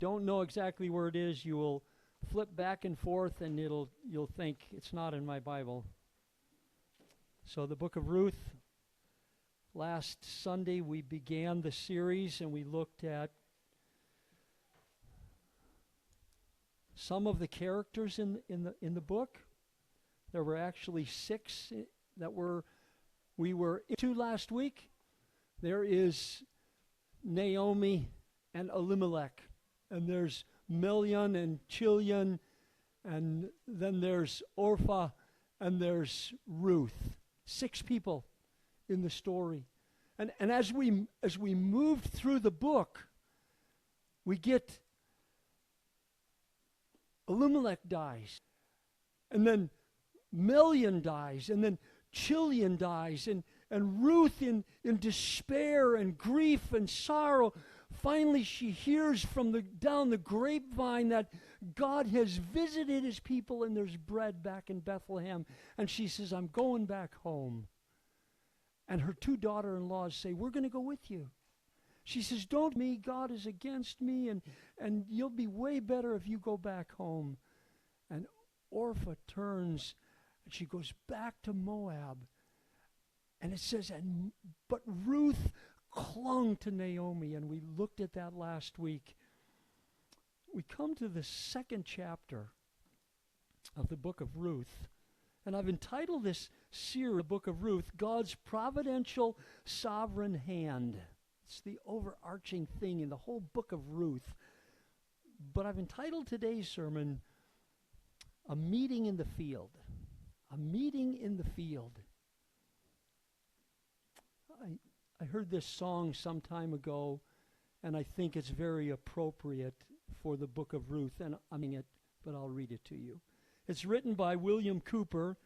don't know exactly where it is, you will flip back and forth and you'll think it's not in my Bible. So the book of Ruth, last Sunday we began the series and we looked at some of the characters in the book. There were actually 6 that we were into last week. There is Naomi and Elimelech, and there's Million and Chilion, and then there's Orpah, and there's Ruth. 6 people in the story. And as we moved through the book, we get Elimelech dies, and then Million dies, and then Chilion dies, and Ruth in despair and grief and sorrow, finally she hears from down the grapevine that God has visited his people and there's bread back in Bethlehem. And she says, I'm going back home. And her 2 daughter-in-laws say, we're going to go with you. She says, don't me, God is against me, and you'll be way better if you go back home. And Orpah turns and she goes back to Moab. And it says, but Ruth clung to Naomi, and we looked at that last week. We come to the 2nd chapter of the book of Ruth, and I've entitled this series, the book of Ruth, God's Providential Sovereign Hand. It's the overarching thing in the whole book of Ruth. But I've entitled today's sermon, A Meeting in the Field. A Meeting in the Field. I heard this song some time ago, and I think it's very appropriate for the book of Ruth, and I'm in it, but I'll read it to you. It's written by William Cowper.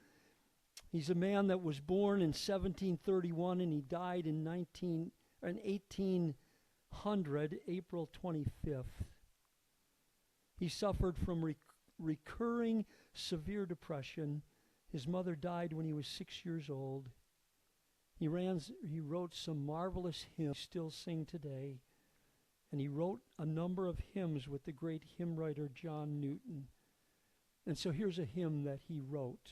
He's a man that was born in 1731, and he died in 1800, April 25th. He suffered from recurring severe depression. His mother died when he was 6 years old. He wrote some marvelous hymns we still sing today, and he wrote a number of hymns with the great hymn writer John Newton. And so here's a hymn that he wrote.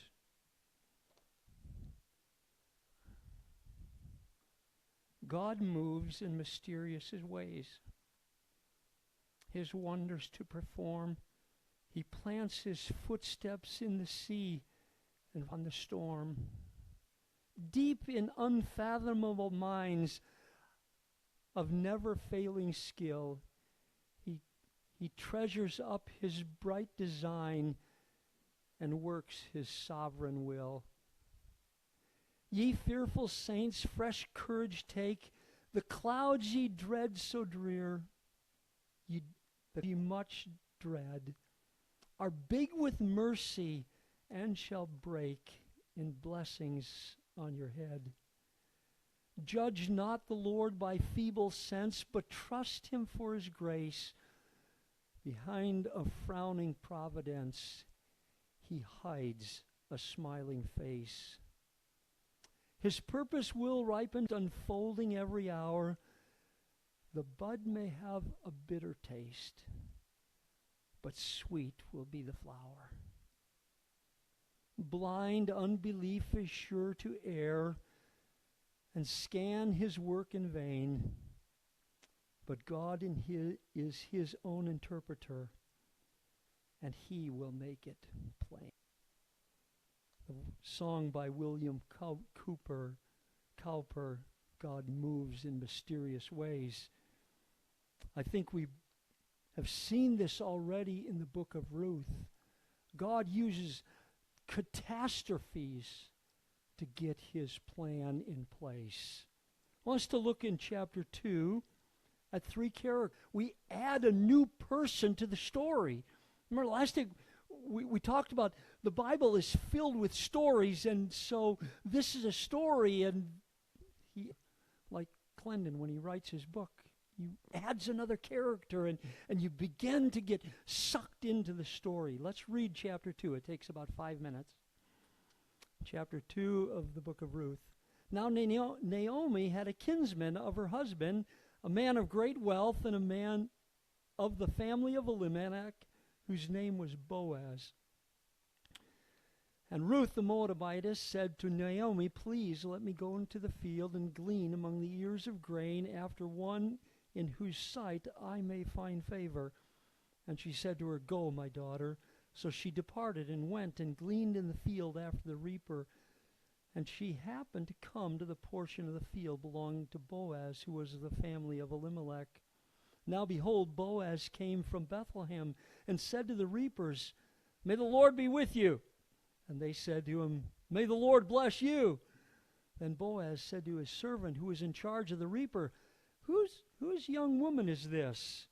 God moves in mysterious ways, his wonders to perform. He plants his footsteps in the sea and on the storm. Deep in unfathomable minds of never-failing skill, he treasures up his bright design and works his sovereign will. Ye fearful saints, fresh courage take, the clouds ye dread so drear, that ye much dread, are big with mercy and shall break in blessings on your head. Judge not the Lord by feeble sense, but trust him for his grace. Behind a frowning providence, he hides a smiling face. His purpose will ripen, unfolding every hour. The bud may have a bitter taste, but sweet will be the flower. Blind unbelief is sure to err and scan his work in vain, but God is his own interpreter, and he will make it plain. The song by William Cowper, God Moves in Mysterious Ways. I think we have seen this already in the book of Ruth. God uses catastrophes to get his plan in place. I want us to look in chapter 2 at 3 characters. We add a new person to the story. Remember last week we talked about the Bible is filled with stories, and so this is a story, and he, like Clendon when he writes his book, he adds another character, and you begin to get sucked into the story. Let's read chapter 2. It takes about 5 minutes. Chapter 2 of the book of Ruth. Now Naomi had a kinsman of her husband, a man of great wealth, and a man of the family of Elimelech, whose name was Boaz. And Ruth the Moabitess said to Naomi, "Please let me go into the field and glean among the ears of grain after one in whose sight I may find favor." And she said to her, "Go, my daughter." So she departed and went and gleaned in the field after the reaper. And she happened to come to the portion of the field belonging to Boaz, who was of the family of Elimelech. Now behold, Boaz came from Bethlehem and said to the reapers, "May the Lord be with you." And they said to him, "May the Lord bless you." Then Boaz said to his servant who was in charge of the reaper, Whose young woman is this?"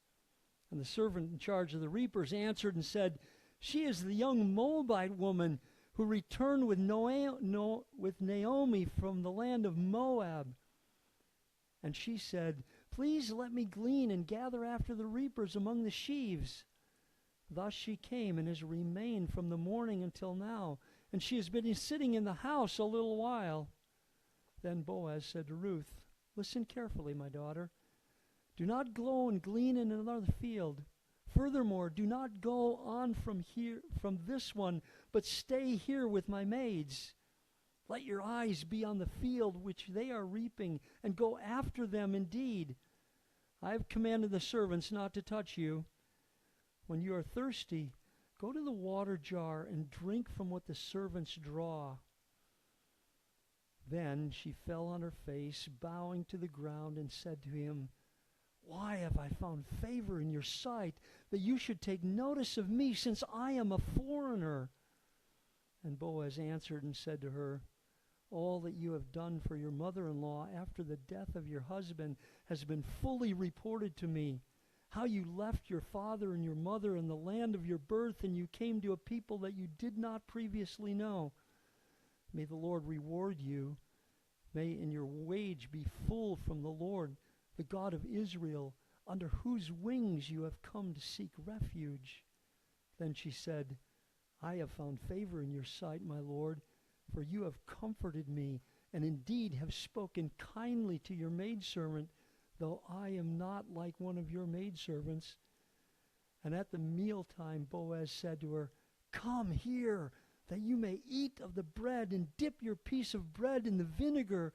And the servant in charge of the reapers answered and said, "She is the young Moabite woman who returned with Naomi from the land of Moab." And she said, "Please let me glean and gather after the reapers among the sheaves." Thus she came and has remained from the morning until now, and she has been sitting in the house a little while. Then Boaz said to Ruth, "Listen carefully, my daughter. Do not go and glean in another field. Furthermore, do not go on from this one, but stay here with my maids. Let your eyes be on the field which they are reaping, and go after them indeed. I have commanded the servants not to touch you. When you are thirsty, go to the water jar and drink from what the servants draw." Then she fell on her face, bowing to the ground, and said to him, "Why have I found favor in your sight, that you should take notice of me, since I am a foreigner?" And Boaz answered and said to her, "All that you have done for your mother-in-law after the death of your husband has been fully reported to me. How you left your father and your mother in the land of your birth, and you came to a people that you did not previously know. May the Lord reward you. May in your wage be full from the Lord, the God of Israel, under whose wings you have come to seek refuge." Then she said, "I have found favor in your sight, my Lord, for you have comforted me, and indeed have spoken kindly to your maidservant, though I am not like one of your maidservants." And at the mealtime Boaz said to her, "Come here, that you may eat of the bread, and dip your piece of bread in the vinegar."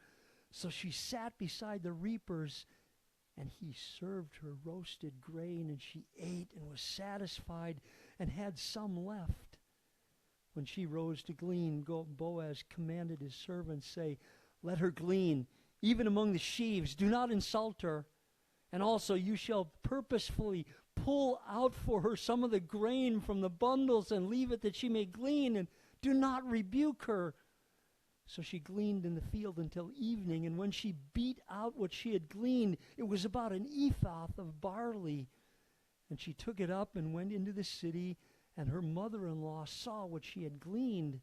So she sat beside the reapers, and he served her roasted grain, and she ate and was satisfied, and had some left. When she rose to glean, Boaz commanded his servants, say, "Let her glean, even among the sheaves. Do not insult her. And also you shall purposefully pull out for her some of the grain from the bundles, and leave it that she may glean, and do not rebuke her." So she gleaned in the field until evening, and when she beat out what she had gleaned, it was about an ephah of barley. And she took it up and went into the city, and her mother-in-law saw what she had gleaned.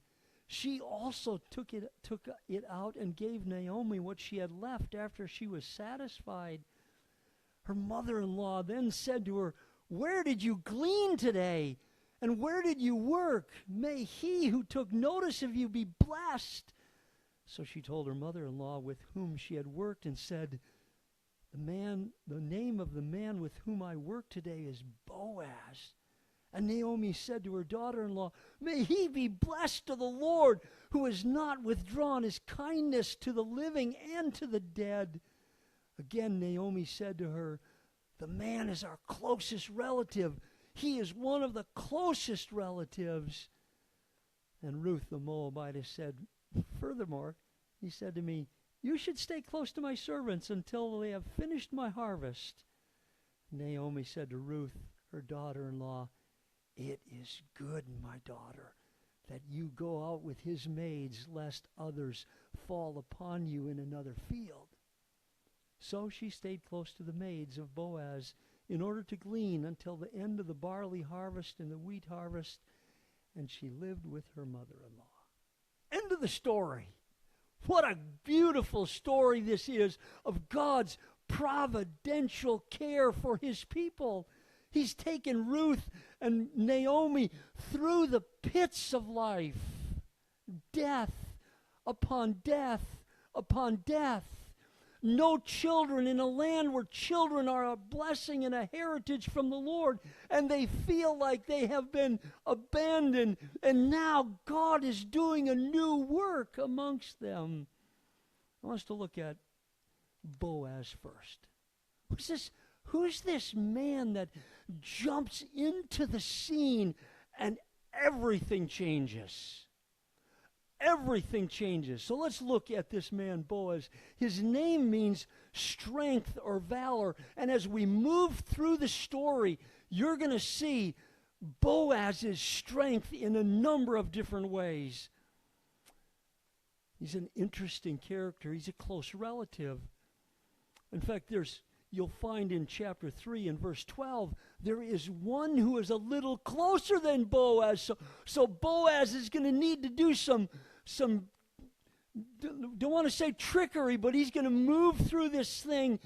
She also took it out and gave Naomi what she had left after she was satisfied. Her mother-in-law then said to her, "Where did you glean today? And where did you work? May he who took notice of you be blessed." So she told her mother-in-law with whom she had worked, and said, the name of the man with whom I work today is Boaz." And Naomi said to her daughter-in-law, "May he be blessed to the Lord, who has not withdrawn his kindness to the living and to the dead." Again Naomi said to her, "The man is our closest relative. He is one of the closest relatives." And Ruth the Moabitess said, "Furthermore, he said to me, 'You should stay close to my servants until they have finished my harvest.'" Naomi said to Ruth, her daughter-in-law, "It is good, my daughter, that you go out with his maids, lest others fall upon you in another field." So she stayed close to the maids of Boaz in order to glean until the end of the barley harvest and the wheat harvest, and she lived with her mother-in-law. End of the story. What a beautiful story this is of God's providential care for his people. He's taken Ruth and Naomi through the pits of life, death upon death upon death, no children in a land where children are a blessing and a heritage from the Lord, and they feel like they have been abandoned, and now God is doing a new work amongst them. I want us to look at Boaz first. Who's this man that jumps into the scene and everything changes? Everything changes. So let's look at this man, Boaz. His name means strength or valor. And as we move through the story, you're going to see Boaz's strength in a number of different ways. He's an interesting character. He's a close relative. In fact, you'll find in chapter 3 and verse 12, there is one who is a little closer than Boaz. So Boaz is going to need to do some, don't want to say trickery, but he's going to move through this thing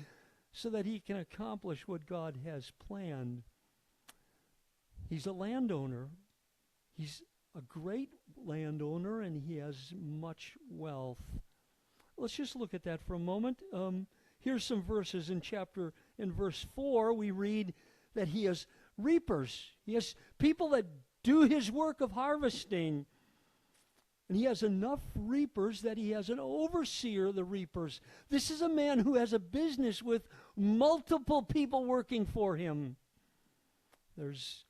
so that he can accomplish what God has planned. He's a landowner. He's a great landowner, and he has much wealth. Let's just look at that for a moment. Here's some verses in verse 4, we read that he has reapers. He has people that do his work of harvesting. And he has enough reapers that he has an overseer of the reapers. This is a man who has a business with multiple people working for him. There's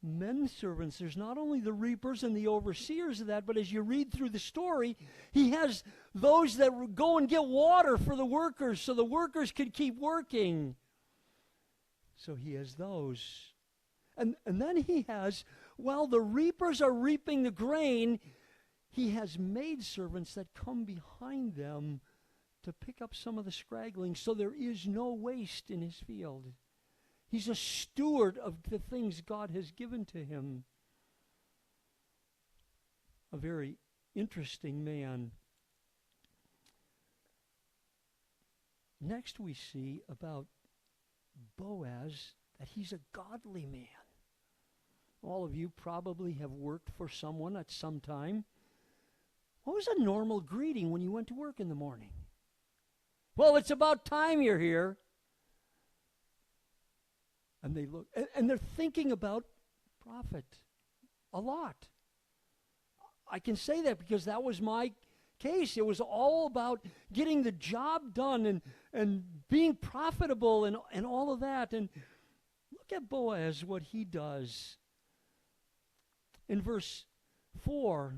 men servants. There's not only the reapers and the overseers of that, but as you read through the story, he has those that go and get water for the workers so the workers can keep working. So he has those. And then he has, while the reapers are reaping the grain, he has maidservants that come behind them to pick up some of the scraggling so there is no waste in his field. He's a steward of the things God has given to him. A very interesting man. Next we see about Boaz that he's a godly man. All of you probably have worked for someone at some time. What was a normal greeting when you went to work in the morning? Well, it's about time you're here. And they look, and they're thinking about profit a lot. I can say that because that was my case. It was all about getting the job done and being profitable and all of that. And look at Boaz, what he does. In verse 4,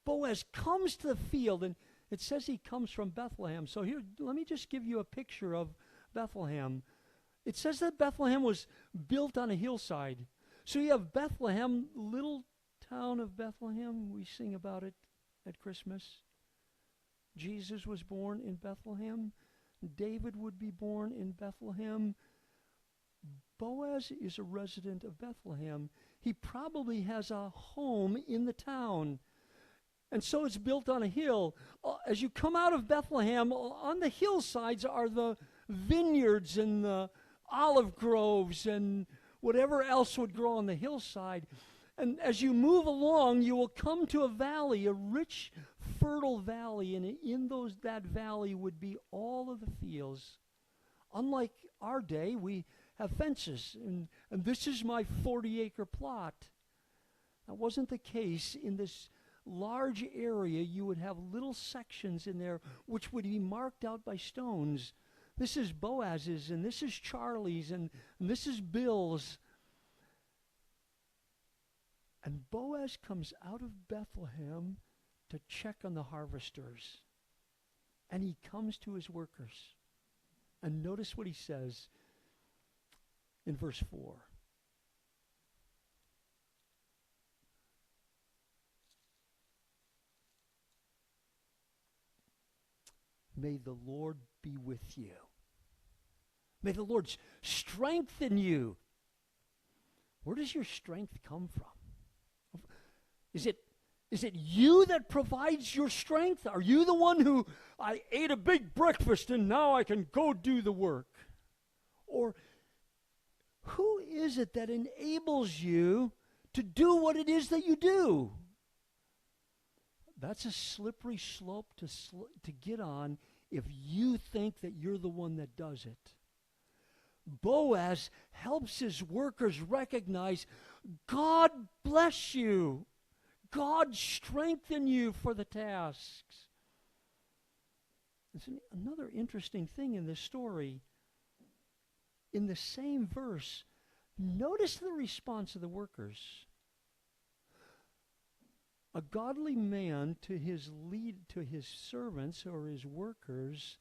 Boaz comes to the field, and it says he comes from Bethlehem. So here, let me just give you a picture of Bethlehem. It says that Bethlehem was built on a hillside. So you have Bethlehem, little town of Bethlehem. We sing about it at Christmas. Jesus was born in Bethlehem. David would be born in Bethlehem. Boaz is a resident of Bethlehem. He probably has a home in the town. And so it's built on a hill. As you come out of Bethlehem, on the hillsides are the vineyards and the olive groves and whatever else would grow on the hillside. And as you move along, you will come to a valley, a rich, fertile valley, and in that valley would be all of the fields. Unlike our day, we have fences, and this is my 40-acre plot. That wasn't the case. In this large area, you would have little sections in there which would be marked out by stones. This is Boaz's, and this is Charlie's, and this is Bill's. And Boaz comes out of Bethlehem to check on the harvesters. And he comes to his workers. And notice what he says in verse 4. May the Lord be with you. May the Lord strengthen you. Where does your strength come from? Is it you that provides your strength? Are you the one who, I ate a big breakfast and now I can go do the work? Or who is it that enables you to do what it is that you do? That's a slippery slope to get on if you think that you're the one that does it. Boaz helps his workers recognize, God bless you. God strengthen you for the tasks. There's another interesting thing in this story. In the same verse, notice the response of the workers. A godly man to his servants or his workers,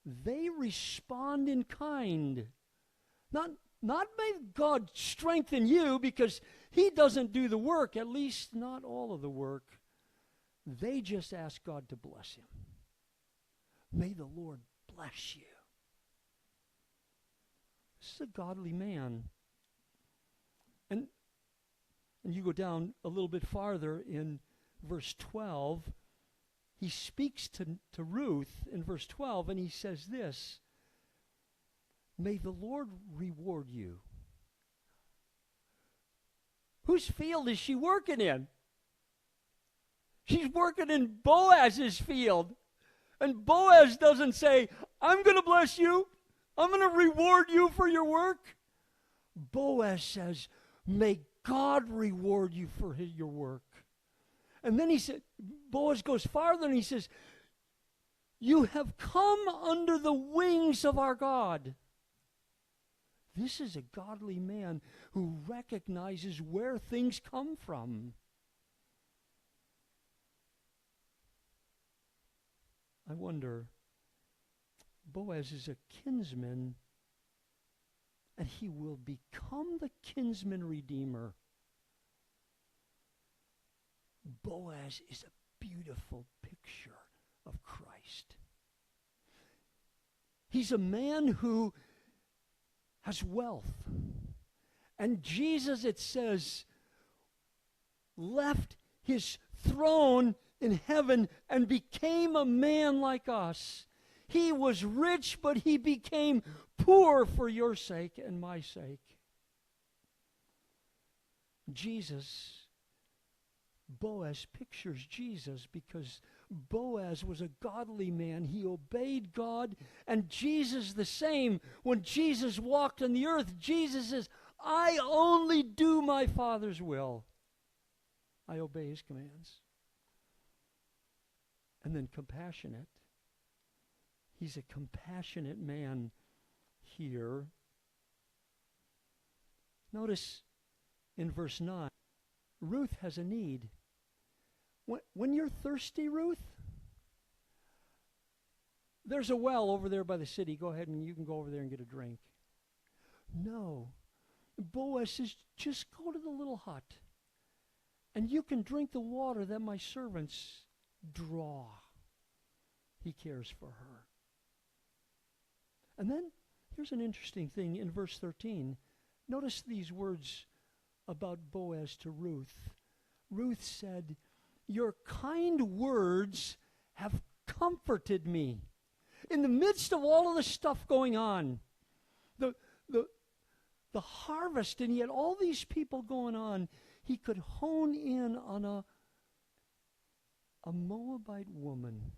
they respond in kind. Not may God strengthen you because he doesn't do the work, at least not all of the work. They just ask God to bless him. May the Lord bless you. This is a godly man. And you go down a little bit farther in verse 12. He speaks to Ruth in verse 12, and he says this, may the Lord reward you. Whose field is she working in? She's working in Boaz's field. And Boaz doesn't say, I'm going to bless you. I'm going to reward you for your work. Boaz says, may God reward you for your work. And then he said, Boaz goes farther and he says, you have come under the wings of our God. This is a godly man who recognizes where things come from. I wonder, Boaz is a kinsman, and he will become the kinsman redeemer. Boaz is a beautiful picture of Christ. He's a man who has wealth. And Jesus, it says, left his throne in heaven and became a man like us. He was rich, but he became poor for your sake and my sake. Boaz pictures Jesus because Boaz was a godly man. He obeyed God, and Jesus the same. When Jesus walked on the earth, Jesus says, I only do my Father's will. I obey his commands. And then compassionate. He's a compassionate man here. Notice in verse 9, Ruth has a need. When you're thirsty, Ruth, there's a well over there by the city. Go ahead and you can go over there and get a drink. No. Boaz says, just go to the little hut, and you can drink the water that my servants draw. He cares for her. And then, here's an interesting thing in verse 13. Notice these words about Boaz to Ruth. Ruth said, your kind words have comforted me. In the midst of all of the stuff going on, the harvest, and yet all these people going on, he could hone in on a Moabite woman,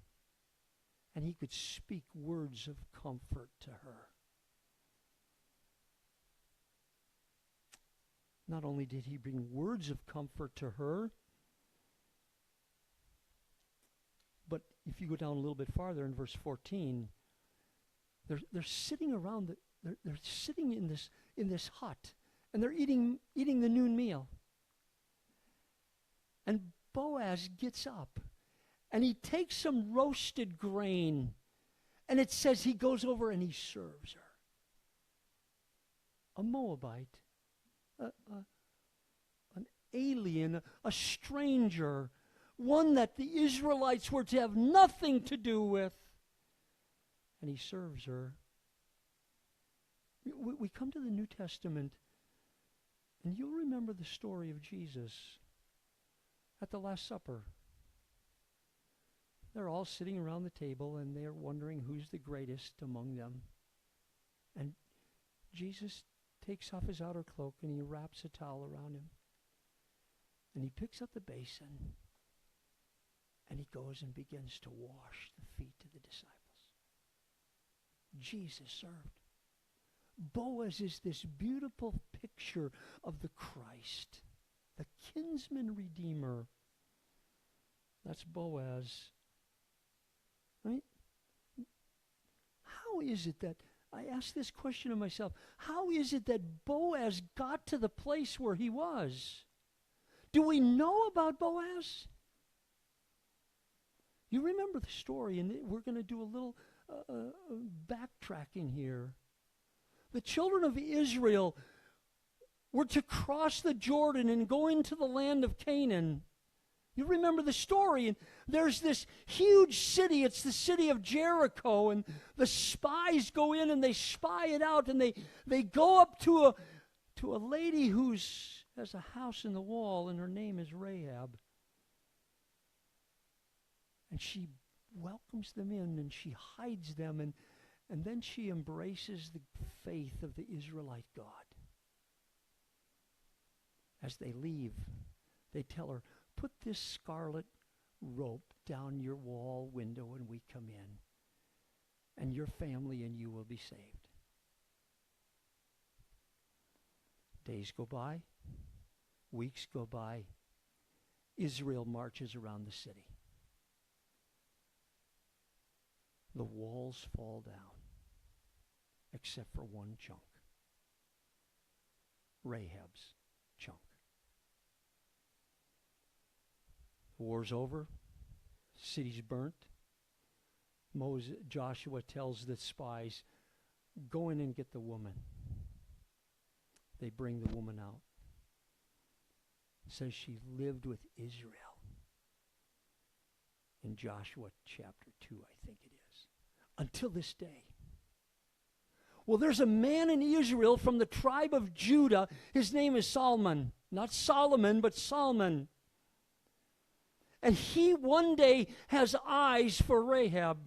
and he could speak words of comfort to her. Not only did he bring words of comfort to her, but if you go down a little bit farther in verse 14, they're sitting around they're sitting in this hut, and they're eating the noon meal. And Boaz gets up, and he takes some roasted grain, and it says he goes over and he serves her. A Moabite, an alien, a stranger, one that the Israelites were to have nothing to do with. And he serves her. We come to the New Testament, and you'll remember the story of Jesus at the Last Supper. They're all sitting around the table, and they're wondering who's the greatest among them. And Jesus takes off his outer cloak, and he wraps a towel around him. And he picks up the basin, and he goes and begins to wash the feet of the disciples. Jesus served. Boaz is this beautiful picture of the Christ, the kinsman redeemer. That's Boaz. Right? How is it that, I ask this question of myself, how is it that Boaz got to the place where he was? Do we know about Boaz? You remember the story, and we're going to do a little backtracking here. The children of Israel were to cross the Jordan and go into the land of Canaan. You remember the story, and there's this huge city. It's the city of Jericho, and the spies go in and they spy it out, and they go up to a lady who has a house in the wall, and her name is Rahab. And she welcomes them in, and she hides them, and then she embraces the faith of the Israelite God. As they leave, they tell her, put this scarlet rope down your wall window when we come in, and your family and you will be saved. Days go by, weeks go by, Israel marches around the city. The walls fall down, except for one chunk. Rahab's chunk. The war's over. City's burnt. Joshua tells the spies, go in and get the woman. They bring the woman out. It says she lived with Israel. In Joshua chapter 2, I think it is. Until this day. Well, there's a man in Israel from the tribe of Judah. His name is Solomon. Not Solomon, but Salmon. And he one day has eyes for Rahab.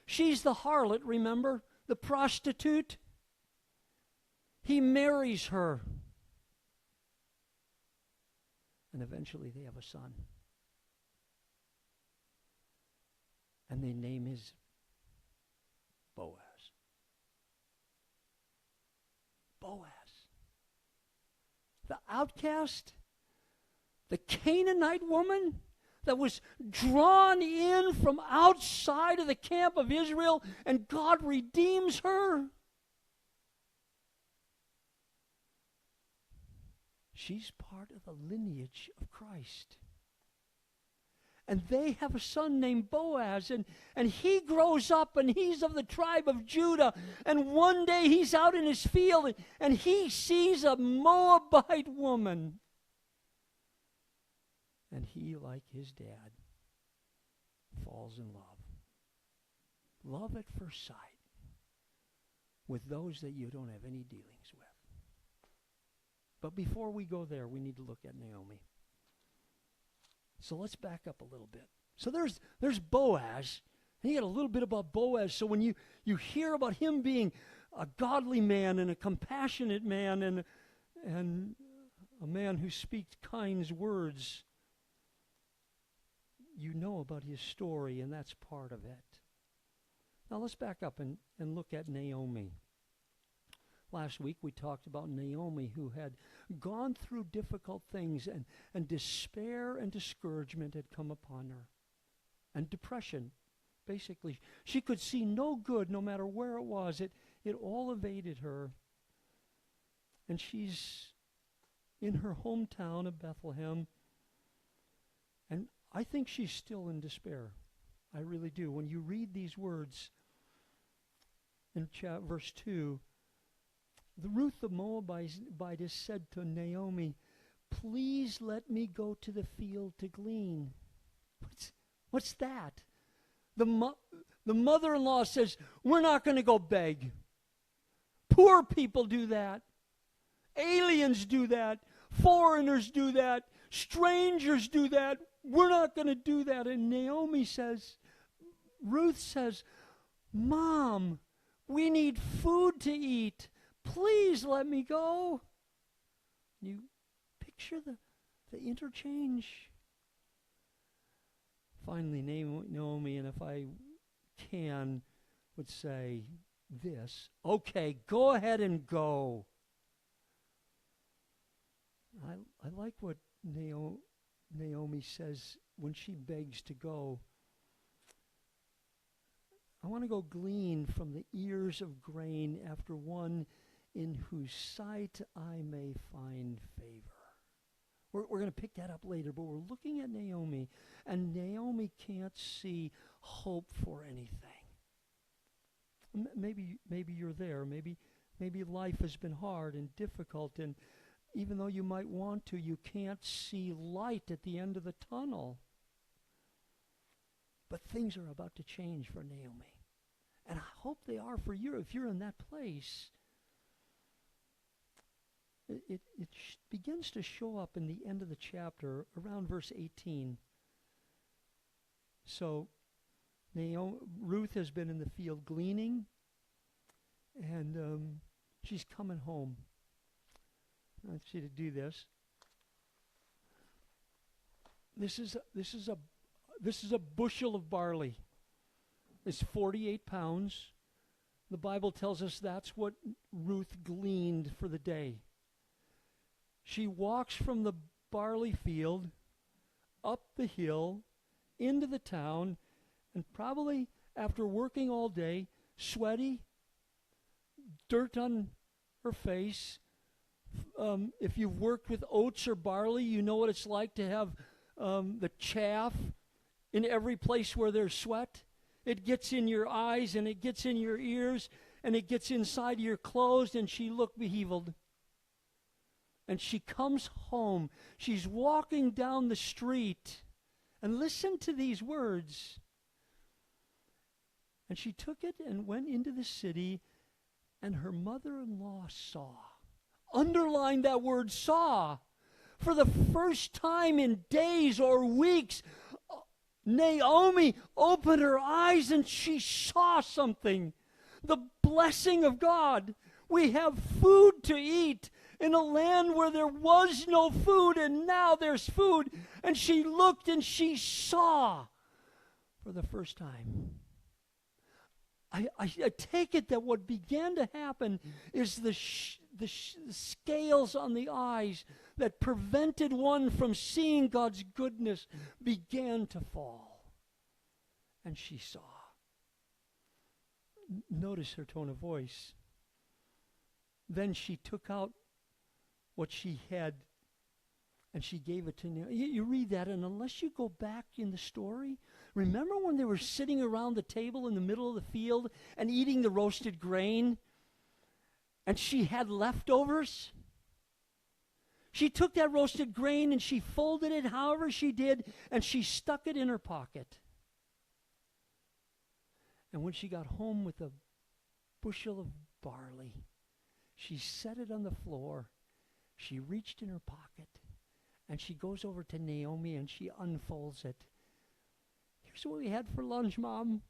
She's the harlot, remember? The prostitute. He marries her. And eventually they have a son. And they name his Boaz. Boaz. The outcast, the Canaanite woman that was drawn in from outside of the camp of Israel, and God redeems her. She's part of the lineage of Christ. And they have a son named Boaz, and he grows up, and he's of the tribe of Judah. And one day he's out in his field, and he sees a Moabite woman. And he, like his dad, falls in love. Love at first sight with those that you don't have any dealings with. But before we go there, we need to look at Naomi. So let's back up a little bit. So there's Boaz. And you get a little bit about Boaz. So when you hear about him being a godly man and a compassionate man and a man who speaks kind words, you know about his story, and that's part of it. Now let's back up and look at Naomi. Last week we talked about Naomi, who had gone through difficult things, and despair and discouragement had come upon her. And depression, basically. She could see no good no matter where it was. It all evaded her. And she's in her hometown of Bethlehem. And I think she's still in despair. I really do. When you read these words in verse 2, the Ruth the Moabitess said to Naomi, please let me go to the field to glean. What's that? The mother-in-law says, we're not going to go beg. Poor people do that. Aliens do that. Foreigners do that. Strangers do that. We're not going to do that. And Ruth says, Mom, we need food to eat. Please let me go. You picture the interchange. Finally, Naomi, and if I can, would say this, okay, go ahead and go. I like what Naomi says when she begs to go. I want to go glean from the ears of grain after one in whose sight I may find favor. We're going to pick that up later, but we're looking at Naomi, and Naomi can't see hope for anything. Maybe you're there. Maybe life has been hard and difficult, and even though you might want to, you can't see light at the end of the tunnel. But things are about to change for Naomi. And I hope they are for you if you're in that place. It begins to show up in the end of the chapter, around verse 18. So Ruth has been in the field gleaning, and she's coming home. I want you to do this. This is a bushel of barley. It's 48 pounds. The Bible tells us that's what Ruth gleaned for the day. She walks from the barley field up the hill into the town, and probably after working all day, sweaty, dirt on her face. If you've worked with oats or barley, you know what it's like to have the chaff in every place where there's sweat. It gets in your eyes, and it gets in your ears, and it gets inside your clothes, and she looked beheveled. And she comes home. She's walking down the street. And listen to these words. And she took it and went into the city, and her mother-in-law saw. Underline that word saw. For the first time in days or weeks, Naomi opened her eyes and she saw something. The blessing of God. We have food to eat in a land where there was no food, and now there's food. And she looked and she saw for the first time. I take it that what began to happen is the scales on the eyes that prevented one from seeing God's goodness began to fall. And she saw. Notice her tone of voice. Then she took out what she had and she gave it to Naomi. You read that, and unless you go back in the story, remember when they were sitting around the table in the middle of the field and eating the roasted grain, and she had leftovers? She took that roasted grain and she folded it however she did, and she stuck it in her pocket. And when she got home with a bushel of barley, she set it on the floor. She reached in her pocket, and she goes over to Naomi and she unfolds it. Here's what we had for lunch, Mom.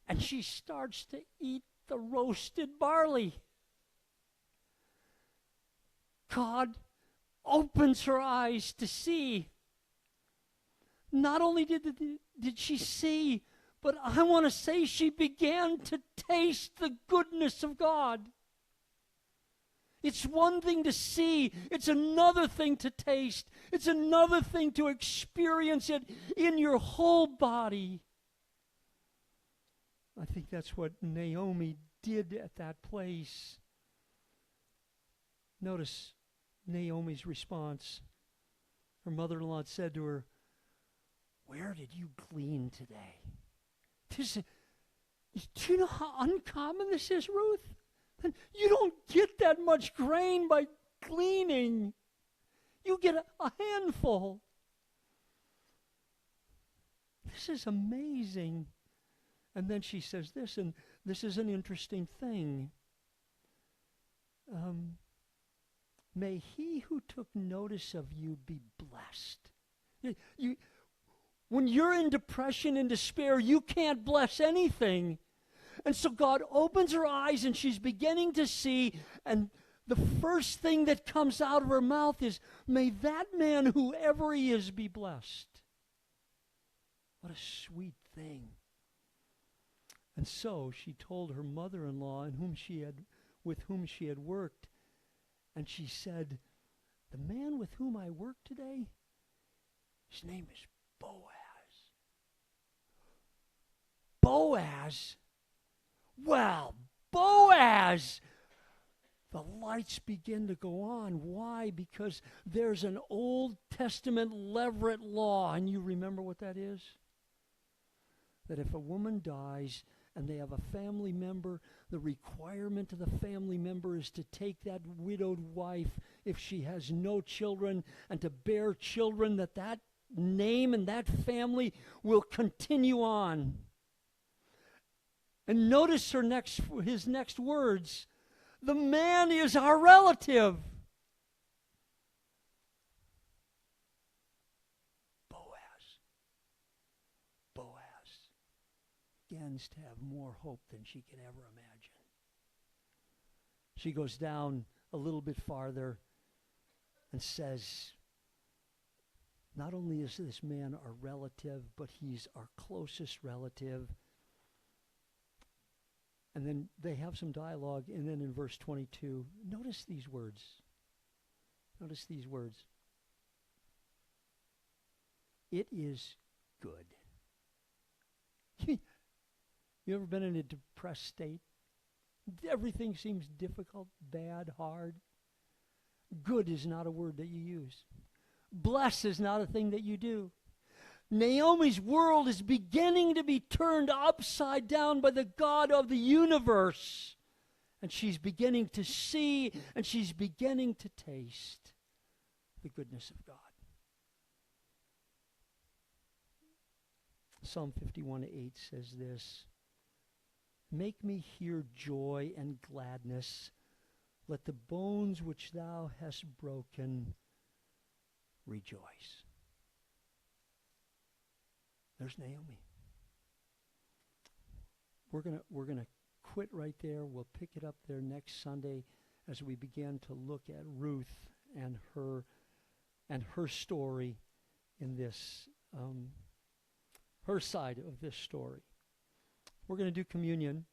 And she starts to eat the roasted barley. God opens her eyes to see. Not only did she see, but I want to say she began to taste the goodness of God. It's one thing to see. It's another thing to taste. It's another thing to experience it in your whole body. I think that's what Naomi did at that place. Notice Naomi's response. Her mother-in-law said to her, "Where did you glean today?" Do you know how uncommon this is, Ruth? You don't get that much grain by gleaning. You get a handful. This is amazing. And then she says this, and this is an interesting thing. May he who took notice of you be blessed. When you're in depression and despair, you can't bless anything. And so God opens her eyes and she's beginning to see, and the first thing that comes out of her mouth is, may that man, whoever he is, be blessed. What a sweet thing. And so she told her mother-in-law with whom she had worked, and she said, "The man with whom I work today, his name is Boaz." Boaz? Well, Boaz! The lights begin to go on. Why? Because there's an Old Testament levirate law, and you remember what that is? That if a woman dies and they have a family member, the requirement of the family member is to take that widowed wife, if she has no children, and to bear children, that name and that family will continue on. And notice his next words. The man is our relative. Boaz begins to have more hope than she could ever imagine. She goes down a little bit farther and says, not only is this man our relative, but he's our closest relative. And then they have some dialogue, and then in verse 22, notice these words. Notice these words. It is good. You ever been in a depressed state? Everything seems difficult, bad, hard. Good is not a word that you use. Bless is not a thing that you do. Naomi's world is beginning to be turned upside down by the God of the universe. And she's beginning to see and she's beginning to taste the goodness of God. Psalm 51:8 says this, "Make me hear joy and gladness. Let the bones which thou hast broken rejoice." There's Naomi. We're gonna quit right there. We'll pick it up there next Sunday as we begin to look at Ruth and her story in this her side of this story. We're going to do communion.